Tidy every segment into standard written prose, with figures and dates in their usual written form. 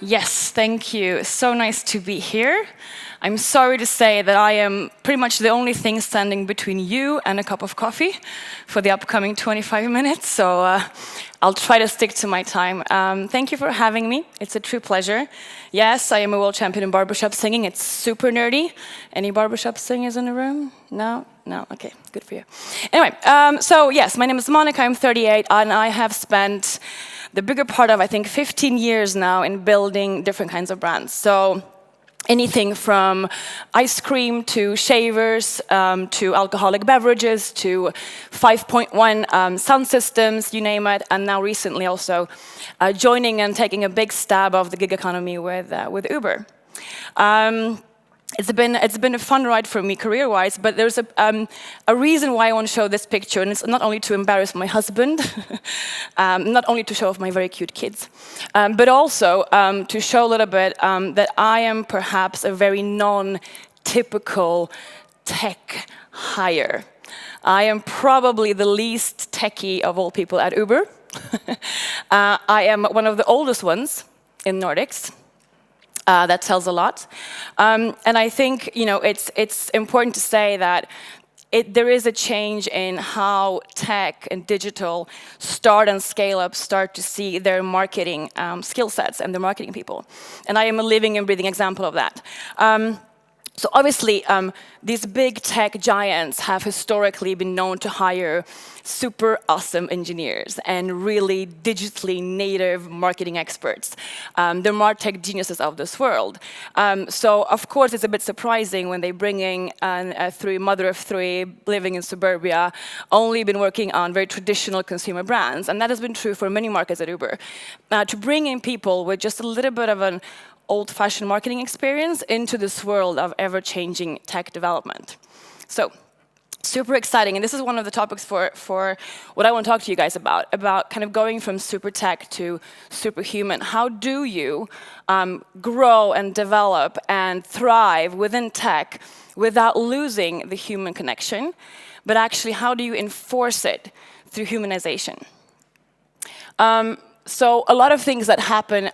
Yes, thank you. So nice to be here. I'm sorry to say that I am pretty much the only thing standing between you and a cup of coffee for the upcoming 25 minutes, so I'll try to stick to my time. Thank you for having me. It's a true pleasure. Yes, I am a world champion in barbershop singing. It's super nerdy. Any barbershop singers in the room? No? No? Okay, good for you. Anyway, so yes, my name is Monika. I'm 38, and I have spent the bigger part of, I think, 15 years now in building different kinds of brands. So anything from ice cream to shavers, to alcoholic beverages, to 5.1 sound systems, you name it, and now recently also joining and taking a big stab of the gig economy with Uber. It's been a fun ride for me career-wise, but there's a reason why I want to show this picture, and it's not only to embarrass my husband, not only to show off my very cute kids, but also to show a little bit that I am perhaps a very non-typical tech hire. I am probably the least techie of all people at Uber. I am one of the oldest ones in Nordics. That tells a lot. And I think, it's important to say that there is a change in how tech and digital start to see their marketing skill sets and their marketing people. And I am a living and breathing example of that. So obviously, these big tech giants have historically been known to hire super awesome engineers and really digitally native marketing experts. They're Martech geniuses of this world. So of course, it's a bit surprising when they bring in a mother of three, living in suburbia, only been working on very traditional consumer brands. And that has been true for many markets at Uber. To bring in people with just a little bit of an old-fashioned marketing experience into this world of ever-changing tech development. So, super exciting, and this is one of the topics for what I want to talk to you guys about kind of going from super tech to superhuman. How do you grow and develop and thrive within tech without losing the human connection, but actually how do you enforce it through humanization? So a lot of things that happen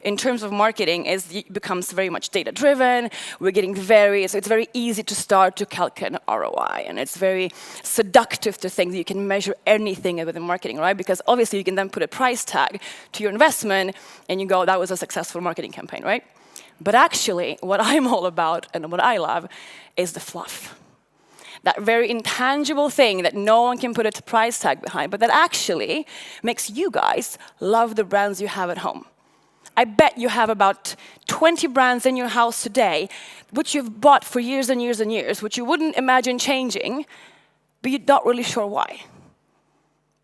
in terms of marketing becomes very much data-driven. We're getting so it's very easy to start to calculate an ROI, and it's very seductive to think that you can measure anything within marketing, right? Because obviously you can then put a price tag to your investment, and you go, that was a successful marketing campaign, right? But actually, what I'm all about and what I love is the fluff. That very intangible thing that no one can put a price tag behind, but that actually makes you guys love the brands you have at home. I bet you have about 20 brands in your house today, which you've bought for years and years and years, which you wouldn't imagine changing, but you're not really sure why.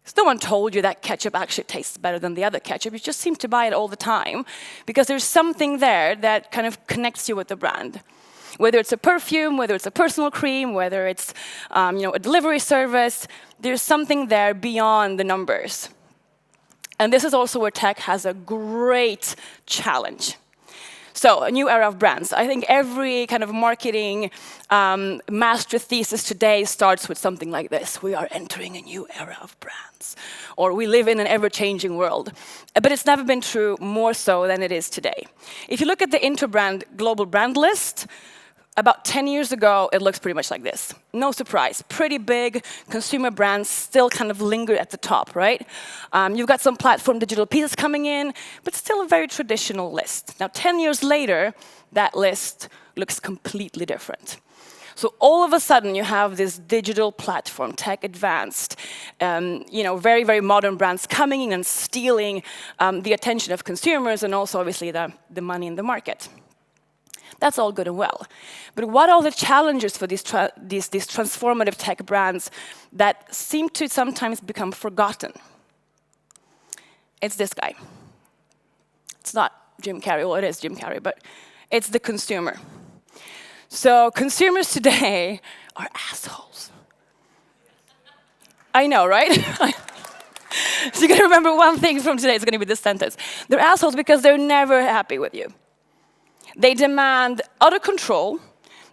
So no one told you that ketchup actually tastes better than the other ketchup. You just seem to buy it all the time, because there's something there that kind of connects you with the brand. Whether it's a perfume, whether it's a personal cream, whether it's a delivery service, there's something there beyond the numbers. And this is also where tech has a great challenge. So, a new era of brands. I think every kind of marketing master thesis today starts with something like this. We are entering a new era of brands. Or we live in an ever-changing world. But it's never been true more so than it is today. If you look at the Interbrand global brand list, about 10 years ago, it looks pretty much like this. No surprise, pretty big consumer brands still kind of linger at the top, right? You've got some platform digital pieces coming in, but still a very traditional list. Now, 10 years later, that list looks completely different. So all of a sudden, you have this digital platform, tech advanced, very, very modern brands coming in and stealing the attention of consumers and also, obviously, the money in the market. That's all good and well. But what are the challenges for these transformative tech brands that seem to sometimes become forgotten? It's this guy. It's not Jim Carrey, well, it is Jim Carrey, but it's the consumer. So consumers today are assholes. I know, right? So you're going to remember one thing from today, it's going to be this sentence. They're assholes because they're never happy with you. They demand utter control,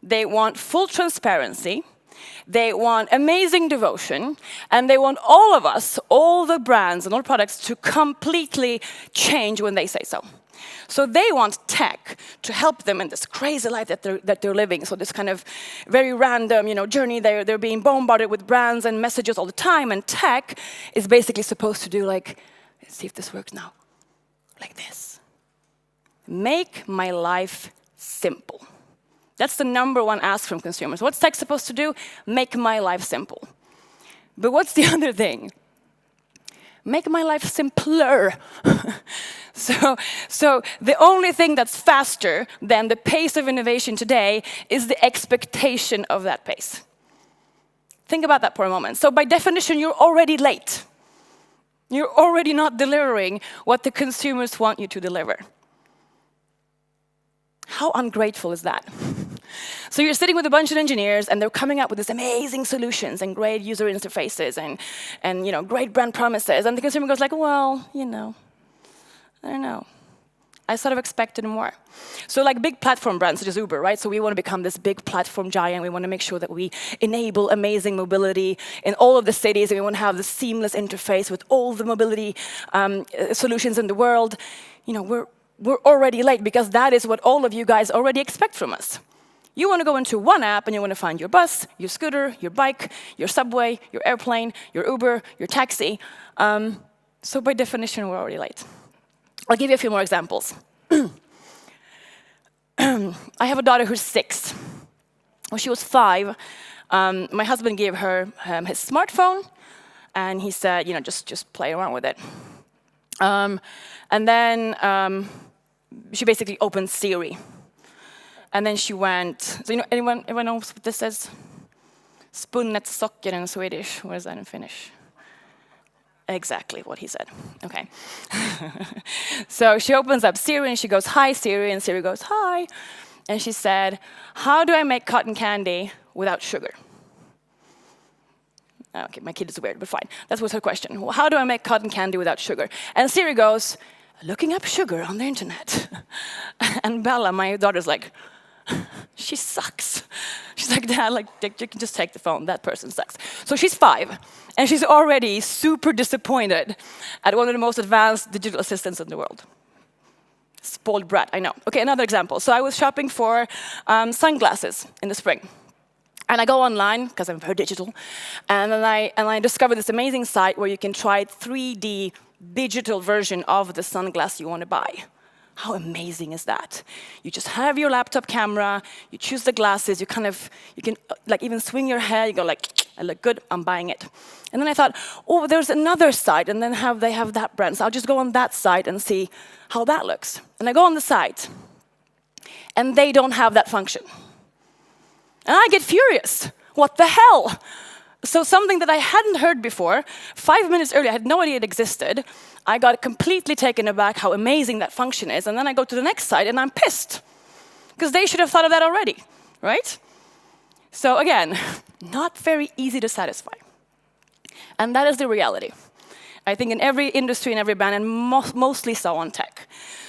they want full transparency, they want amazing devotion, and they want all of us, all the brands and all products to completely change when they say so. So they want tech to help them in this crazy life that they're living. So this kind of very random, journey. They're being bombarded with brands and messages all the time. And tech is basically supposed to do like, let's see if this works now, like this. Make my life simple. That's the #1 ask from consumers. What's tech supposed to do? Make my life simple. But what's the other thing? Make my life simpler. So the only thing that's faster than the pace of innovation today is the expectation of that pace. Think about that for a moment. So by definition, you're already late. You're already not delivering what the consumers want you to deliver. How ungrateful is that? So you're sitting with a bunch of engineers, and they're coming up with these amazing solutions and great user interfaces and great brand promises, and the consumer goes like, well, I don't know. I sort of expected more. So like big platform brands such as Uber, right? So we want to become this big platform giant. We want to make sure that we enable amazing mobility in all of the cities, and we want to have the seamless interface with all the mobility solutions in the world. We're already late because that is what all of you guys already expect from us. You want to go into one app and you want to find your bus, your scooter, your bike, your subway, your airplane, your Uber, your taxi. So by definition, we're already late. I'll give you a few more examples. I have a daughter who's 6. When she was 5, my husband gave her his smartphone, and he said, just play around with it. And then she basically opened Siri. And then she went, so anyone knows what this is? Spunnet socker in Swedish. What is that in Finnish? Exactly what he said. Okay. So she opens up Siri and she goes, "Hi Siri," and Siri goes, "Hi." And she said, "How do I make cotton candy without sugar?" Okay, my kid is weird, but fine. That was her question. Well, how do I make cotton candy without sugar? And Siri goes, "Looking up sugar on the internet." And Bella, my daughter's like, she sucks. She's like, "Dad, you can just take the phone. That person sucks." So she's 5, and she's already super disappointed at one of the most advanced digital assistants in the world. Spoiled brat, I know. Okay, another example. So I was shopping for sunglasses in the spring. And I go online, because I'm very digital, and I discover this amazing site where you can try 3D digital version of the sunglass you want to buy. How amazing is that? You just have your laptop camera, you choose the glasses, you can even swing your head, you go like, "I look good, I'm buying it." And then I thought, oh, there's another site, and then they have that brand, so I'll just go on that site and see how that looks. And I go on the site, and they don't have that function. And I get furious. What the hell? So something that I hadn't heard before, 5 minutes earlier, I had no idea it existed. I got completely taken aback how amazing that function is. And then I go to the next site and I'm pissed. Because they should have thought of that already, right? So again, not very easy to satisfy. And that is the reality. I think in every industry, in every brand, and mostly so on tech.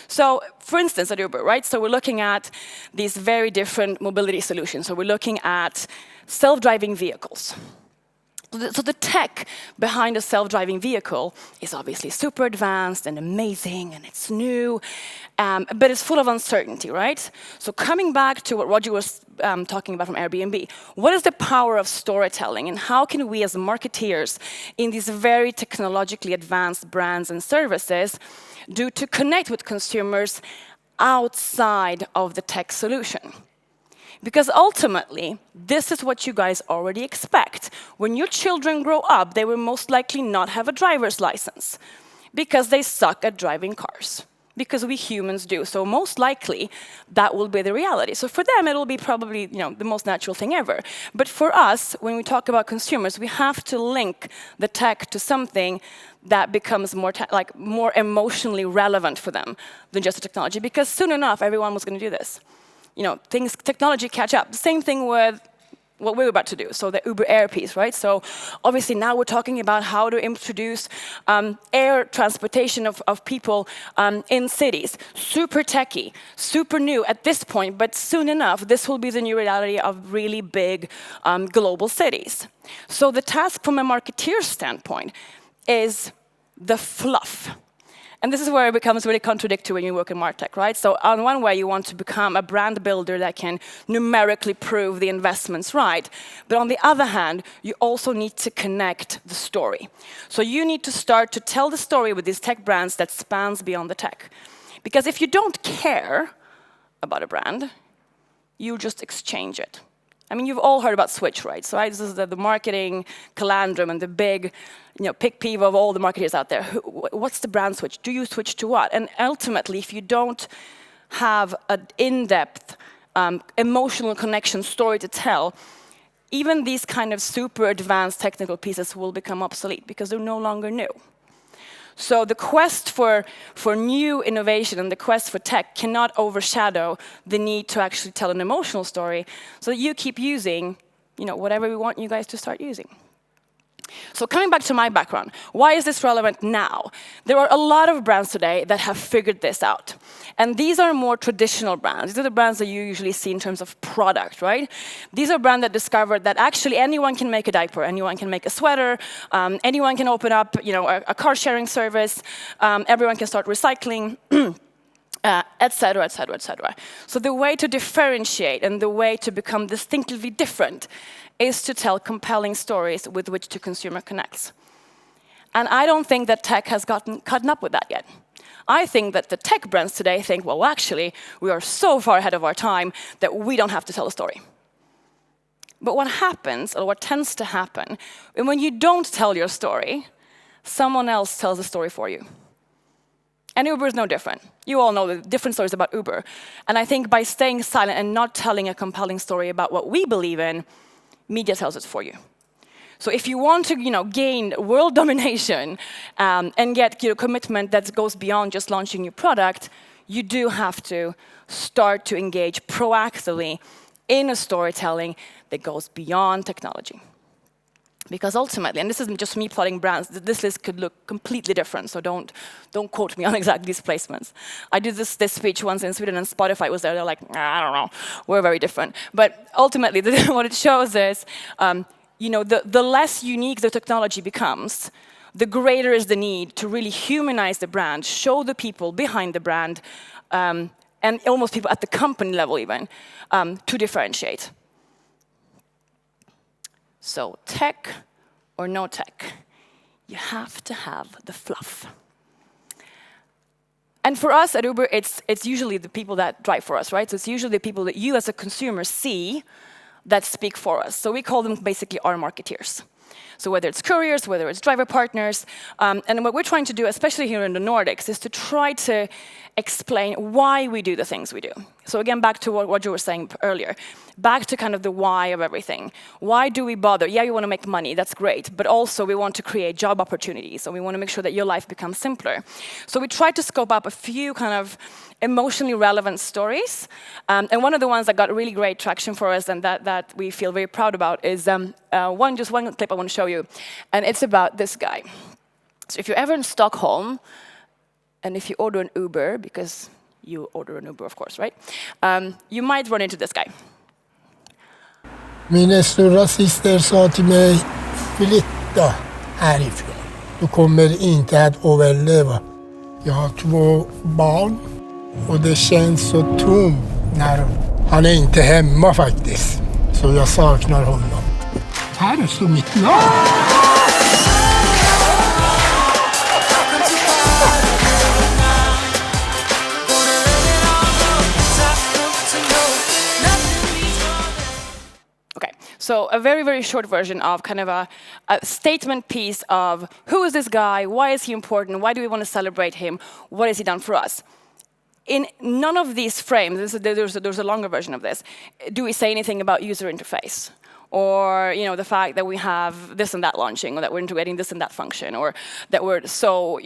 So, for instance, at Uber, right? So we're looking at these very different mobility solutions. So we're looking at self-driving vehicles. So the tech behind a self-driving vehicle is obviously super advanced and amazing, and it's new, but it's full of uncertainty, right? So coming back to what Roger was talking about from Airbnb, what is the power of storytelling, and how can we as marketeers in these very technologically advanced brands and services do to connect with consumers outside of the tech solution? Because ultimately, this is what you guys already expect. When your children grow up, they will most likely not have a driver's license because they suck at driving cars, because we humans do. So most likely, that will be the reality. So for them, it'll be probably the most natural thing ever. But for us, when we talk about consumers, we have to link the tech to something that becomes more emotionally relevant for them than just the technology. Because soon enough, everyone was going to do this. Technology catch up. The same thing with what we're about to do, so the Uber Air piece, right? So obviously now we're talking about how to introduce air transportation of people in cities. Super techy, super new at this point, but soon enough, this will be the new reality of really big global cities. So the task from a marketeer standpoint is the fluff. And this is where it becomes really contradictory when you work in Martech, right? So on one way, you want to become a brand builder that can numerically prove the investment's right. But on the other hand, you also need to connect the story. So you need to start to tell the story with these tech brands that spans beyond the tech. Because if you don't care about a brand, you just exchange it. I mean, you've all heard about Switch, right? So this is the marketing conundrum and the big, pig peeve of all the marketers out there. What's the brand switch? Do you switch to what? And ultimately, if you don't have an in-depth, emotional connection story to tell, even these kind of super advanced technical pieces will become obsolete because they're no longer new. So the quest for new innovation and the quest for tech cannot overshadow the need to actually tell an emotional story so that you keep using, whatever we want you guys to start using. So coming back to my background, why is this relevant now? There are a lot of brands today that have figured this out. And these are more traditional brands. These are the brands that you usually see in terms of product, right? These are brands that discovered that actually anyone can make a diaper, anyone can make a sweater, anyone can open up, a car sharing service, everyone can start recycling. Et cetera, et cetera, et cetera. So the way to differentiate and the way to become distinctively different is to tell compelling stories with which the consumer connects. And I don't think that tech has gotten caught up with that yet. I think that the tech brands today think, well, actually, we are so far ahead of our time that we don't have to tell a story. But what happens, or what tends to happen, when you don't tell your story, someone else tells the story for you. And Uber is no different. You all know the different stories about Uber. And I think by staying silent and not telling a compelling story about what we believe in, media tells it for you. So if you want to, gain world domination and get commitment that goes beyond just launching your product, you do have to start to engage proactively in a storytelling that goes beyond technology. Because ultimately, and this isn't just me plotting brands, this list could look completely different, so don't quote me on exactly these placements. I did this speech once in Sweden, and Spotify was there. They're like, I don't know, we're very different. But ultimately, what it shows is, the less unique the technology becomes, the greater is the need to really humanize the brand, show the people behind the brand, and almost people at the company level even, to differentiate. So tech or no tech, you have to have the fluff. And for us at Uber, it's usually the people that drive for us, right? So it's usually the people that you as a consumer see that speak for us. So we call them basically our marketeers. So whether it's couriers, whether it's driver partners, and what we're trying to do, especially here in the Nordics, is to try to explain why we do the things we do. So again, back to what you were saying earlier, back to kind of the why of everything. Why do we bother? Yeah, we want to make money, that's great, but also we want to create job opportunities, and we want to make sure that your life becomes simpler. So we try to scope up a few kind of emotionally relevant stories, and one of the ones that got really great traction for us and that we feel very proud about is one clip I want to show you, and it's about this guy. So if you're ever in Stockholm, and if you order an Uber, because you order an Uber, of course, right? You might run into this guy. Mina stora syster sa till mig, flytta härifrån. Du kommer inte att överleva. Jag har 2 barn och det känns så tomt när han är inte hemma faktiskt. Så jag saknar honom. Här står mitt namn. So a very, very short version of kind of a statement piece of who is this guy, why is he important, why do we want to celebrate him, what has he done for us? In none of these frames, there's a longer version of this, do we say anything about user interface? Or the fact that we have this and that launching, or that we're integrating this and that function, or that we're so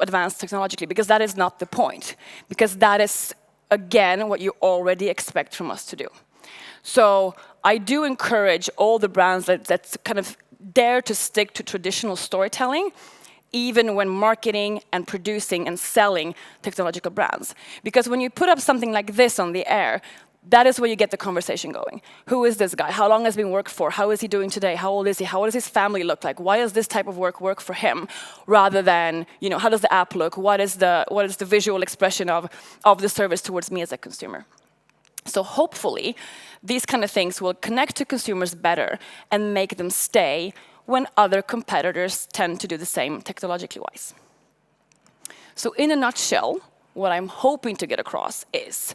advanced technologically, because that is not the point. Because that is, again, what you already expect from us to do. So I do encourage all the brands that kind of dare to stick to traditional storytelling, even when marketing and producing and selling technological brands. Because when you put up something like this on the air, That is where you get the conversation going. Who is this guy? How long has he been working for? How is he doing today? How old is he? How does his family look like? Why does this type of work for him? Rather than, how does the app look? What is the visual expression of the service towards me as a consumer? So hopefully, these kind of things will connect to consumers better and make them stay when other competitors tend to do the same technologically wise. So in a nutshell, what I'm hoping to get across is,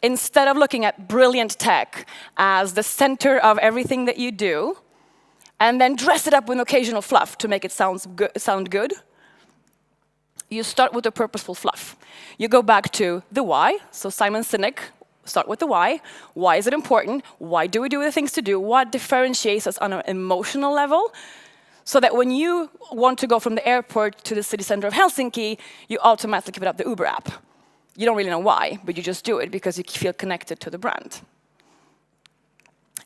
instead of looking at brilliant tech as the center of everything that you do, and then dress it up with occasional fluff to make it sound good, you start with the purposeful fluff. You go back to the why, so Simon Sinek, start with the why. Why is it important? Why do we do the things to do? What differentiates us on an emotional level? So that when you want to go from the airport to the city center of Helsinki, you automatically put up the Uber app. You don't really know why, but you just do it because you feel connected to the brand.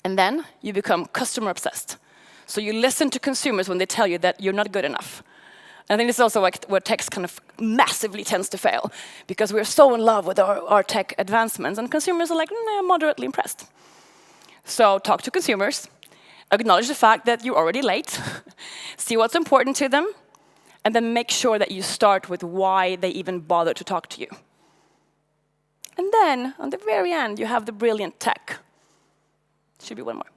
And then you become customer obsessed. So you listen to consumers when they tell you that you're not good enough. And I think this is also where tech kind of massively tends to fail, because we're so in love with our tech advancements, and consumers are like, moderately impressed. So talk to consumers, acknowledge the fact that you're already late, see what's important to them, and then make sure that you start with why they even bother to talk to you. And then, on the very end, you have the brilliant tech. Should be one more.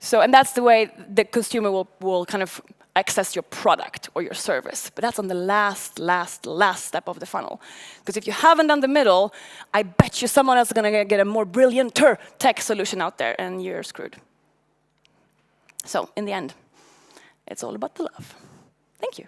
So, and that's the way the consumer will kind of access your product or your service. But that's on the last step of the funnel. Because if you haven't done the middle, I bet you someone else is going to get a more brillianter tech solution out there, and you're screwed. So, in the end, it's all about the love. Thank you.